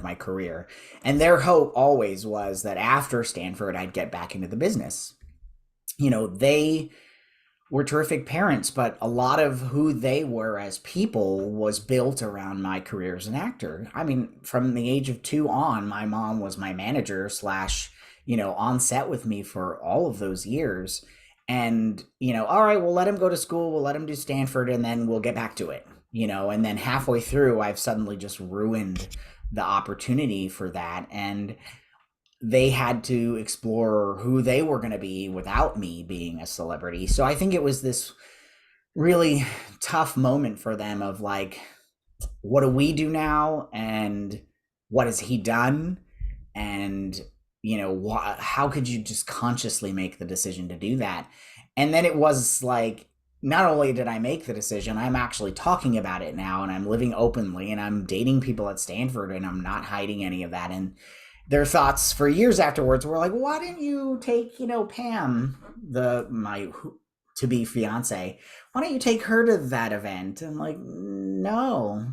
my career. And their hope always was that after Stanford, I'd get back into the business. They were terrific parents, but a lot of who they were as people was built around my career as an actor. I mean, from the age of 2 on, my mom was my manager slash, on set with me for all of those years. And, all right, we'll let him go to school, we'll let him do Stanford, and then we'll get back to it, and then halfway through, I've suddenly just ruined the opportunity for that. And they had to explore who they were going to be without me being a celebrity. So I think it was this really tough moment for them of like, what do we do now? And what has he done? And, how could you just consciously make the decision to do that? And then it was like, not only did I make the decision, I'm actually talking about it now, and I'm living openly, and I'm dating people at Stanford, and I'm not hiding any of that. And their thoughts for years afterwards were like, why didn't you take, Pam, my to be fiance, why don't you take her to that event? I'm like, no,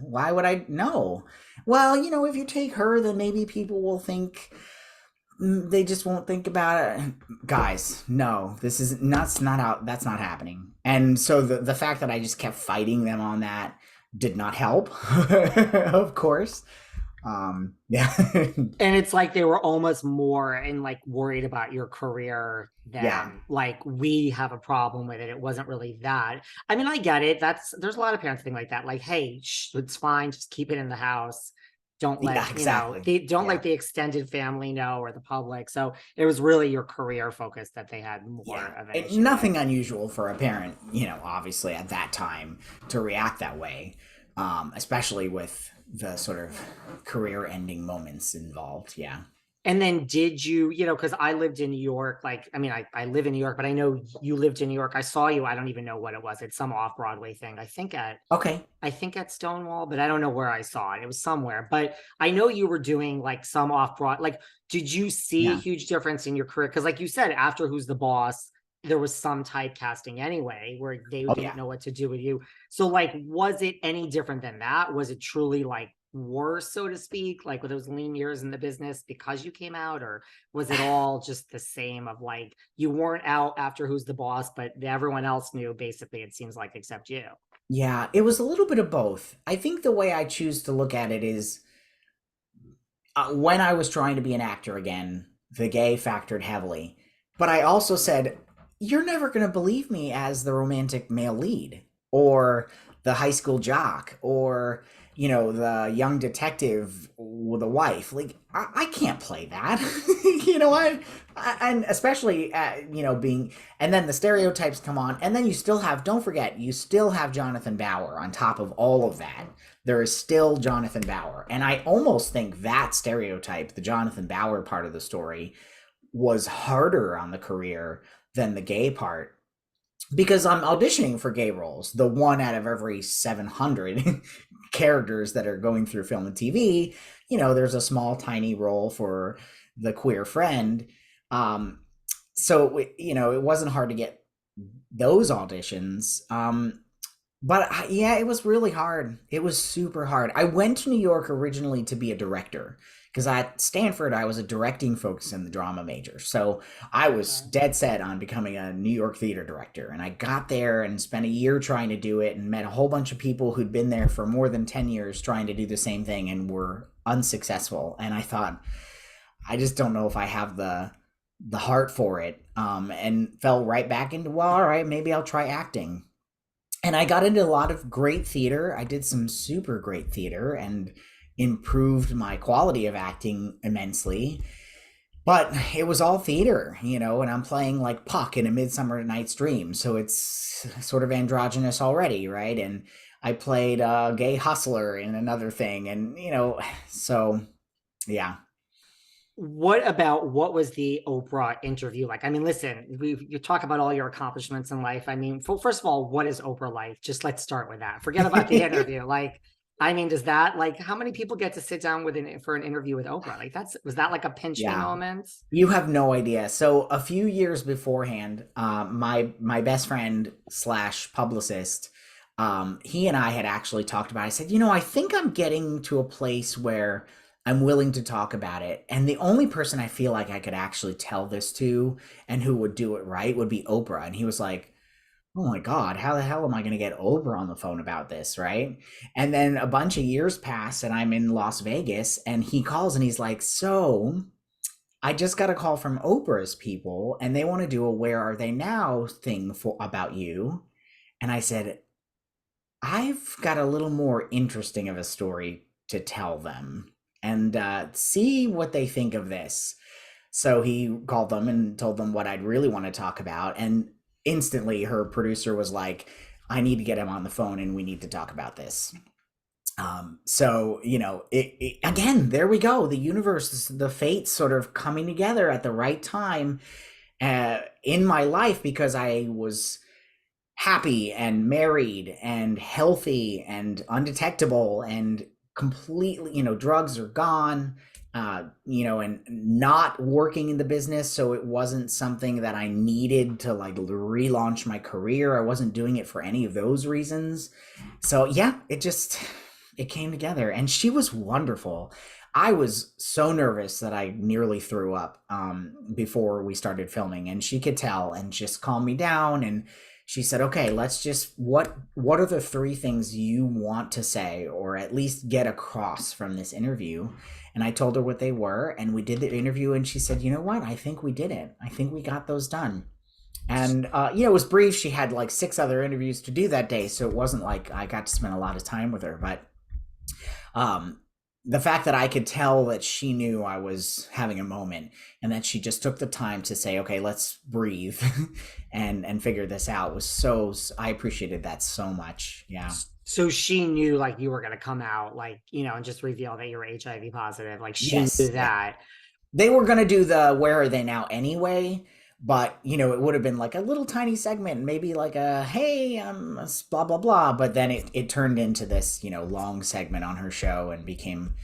why would I? No. Well, if you take her, then maybe people will think, they just won't think about it. Guys, no, that's not happening. And so the fact that I just kept fighting them on that did not help, of course. Yeah. And it's like they were almost more and like worried about your career than Yeah. like we have a problem with it. It wasn't really that. I mean, I get it. There's a lot of parents think like that. Like, hey, it's fine. Just keep it in the house. Don't Yeah, let, exactly. they don't Yeah. let the extended family know or the public. So it was really your career focus that they had Yeah. more of an And issue with. nothing unusual for a parent, obviously at that time to react that way, especially with the sort of career ending moments involved. Yeah. And then did you, because I lived in New York, like, I mean, I live in New York, but I know you lived in New York. I saw you. I don't even know what it was. It's some off Broadway thing. Okay. I think at Stonewall, but I don't know where I saw it. It was somewhere, but I know you were doing like some off Broadway. Like, did you see a Yeah. huge difference in your career? Because like you said, after Who's the Boss, there was some typecasting anyway, where they Oh, didn't yeah. know what to do with you. So like, was it any different than that? Was it truly like worse, so to speak, like with those lean years in the business because you came out, or was it all just the same of like you weren't out after Who's the Boss, but everyone else knew basically, it seems like, except you? Yeah. It was a little bit of both. I think the way I choose to look at it is, when I was trying to be an actor again, the gay factored heavily. But I also said, you're never going to believe me as the romantic male lead, or the high school jock, or, the young detective with a wife. Like, I can't play that. And especially, being, and then the stereotypes come on. And then don't forget, you still have Jonathan Bauer on top of all of that. There is still Jonathan Bauer. And I almost think that stereotype, the Jonathan Bauer part of the story, was harder on the career than the gay part, because I'm auditioning for gay roles. The one out of every 700 characters that are going through film and TV, there's a small, tiny role for the queer friend. So, it wasn't hard to get those auditions. But yeah, it was really hard. It was super hard. I went to New York originally to be a director, because at Stanford I was a directing focus in the drama major. So I was Okay. dead set on becoming a New York theater director. And I got there and spent a year trying to do it, and met a whole bunch of people who'd been there for more than 10 years trying to do the same thing and were unsuccessful. And I thought, I just don't know if I have the heart for it. And fell right back into, well, all right, maybe I'll try acting. And I got into a lot of great theater. I did some super great theater and improved my quality of acting immensely. But it was all theater, and I'm playing like Puck in A Midsummer Night's Dream. So it's sort of androgynous already, right? And I played a gay hustler in another thing. And, so yeah. What was the Oprah interview like? I mean, listen, you talk about all your accomplishments in life. I mean, first of all, what is Oprah like? Just let's start with that. Forget about the interview. Like, I mean, does that, like, how many people get to sit down for an interview with Oprah? Like, was that like a pinch me Yeah. moment? You have no idea. So a few years beforehand, my best friend slash publicist, He and I had actually talked about it. I said, I think I'm getting to a place where I'm willing to talk about it. And the only person I feel like I could actually tell this to and who would do it right would be Oprah. And he was like, oh my God, how the hell am I going to get Oprah on the phone about this? Right. And then a bunch of years pass and I'm in Las Vegas and he calls and he's like, so I just got a call from Oprah's people and they want to do a Where Are They Now thing about you. And I said, I've got a little more interesting of a story to tell them and see what they think of this. So he called them and told them what I'd really want to talk about. And instantly her producer was like, I need to get him on the phone and we need to talk about this. So, again, there we go. The universe, the fates sort of coming together at the right time in my life because I was happy and married and healthy and undetectable and completely, drugs are gone, and not working in the business. So it wasn't something that I needed to like relaunch my career. I wasn't doing it for any of those reasons. So yeah, it came together and she was wonderful. I was so nervous that I nearly threw up before we started filming, and she could tell and just calmed me down. And she said, okay, let's just, what are the three things you want to say or at least get across from this interview? And I told her what they were and we did the interview and she said, you know what? I think we did it. I think we got those done. And, it was brief. She had like 6 other interviews to do that day. So it wasn't like I got to spend a lot of time with her, but the fact that I could tell that she knew I was having a moment and that she just took the time to say, okay, let's breathe and figure this out I appreciated that so much. Yeah. So she knew like you were going to come out like, and just reveal that you were HIV positive. Like she Yes. knew that. They were going to do the Where Are They Now anyway, but it would have been like a little tiny segment, maybe like a, hey, blah, blah, blah. But then it turned into this, long segment on her show and became,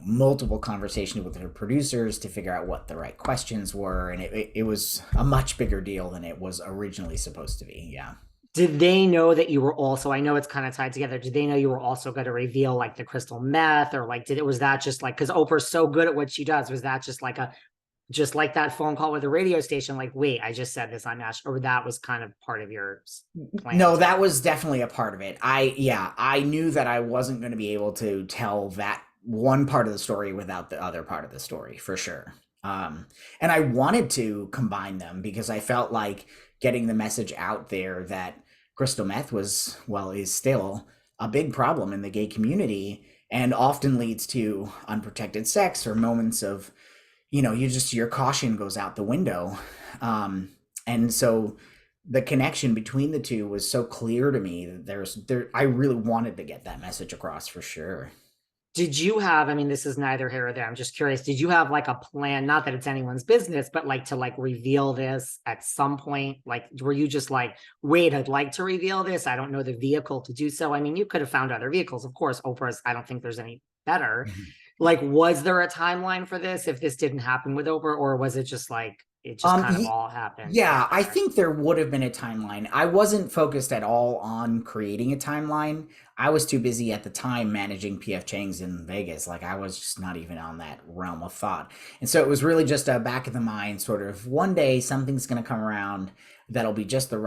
multiple conversations with her producers to figure out what the right questions were. And it was a much bigger deal than it was originally supposed to be. Yeah. Did they know that you were also, I know it's kind of tied together. Did they know you were also going to reveal like the crystal meth or like, was that just like, cause Oprah's so good at what she does. Was that just like that phone call with the radio station? Like, wait, I just said this on National, or that was kind of part of your plan? No, that was definitely a part of it. I knew that I wasn't going to be able to tell that one part of the story without the other part of the story for sure. And I wanted to combine them because I felt like getting the message out there that crystal meth is still a big problem in the gay community and often leads to unprotected sex or moments of, your caution goes out the window. And so the connection between the two was so clear to me that I really wanted to get that message across for sure. Did you have, I mean, this is neither here or there, I'm just curious, did you have like a plan, not that it's anyone's business, but like to like reveal this at some point? Like, were you just like, wait, I'd like to reveal this, I don't know the vehicle to do so? I mean, you could have found other vehicles, of course. Oprah's, I don't think there's any better. Like, was there a timeline for this if this didn't happen with Oprah, or was it just like, it just kind of all happened? Yeah, I think there would have been a timeline. I wasn't focused at all on creating a timeline. I was too busy at the time managing PF Chang's in Vegas. Like I was just not even on that realm of thought. And so it was really just a back of the mind sort of one day something's going to come around that'll be just the right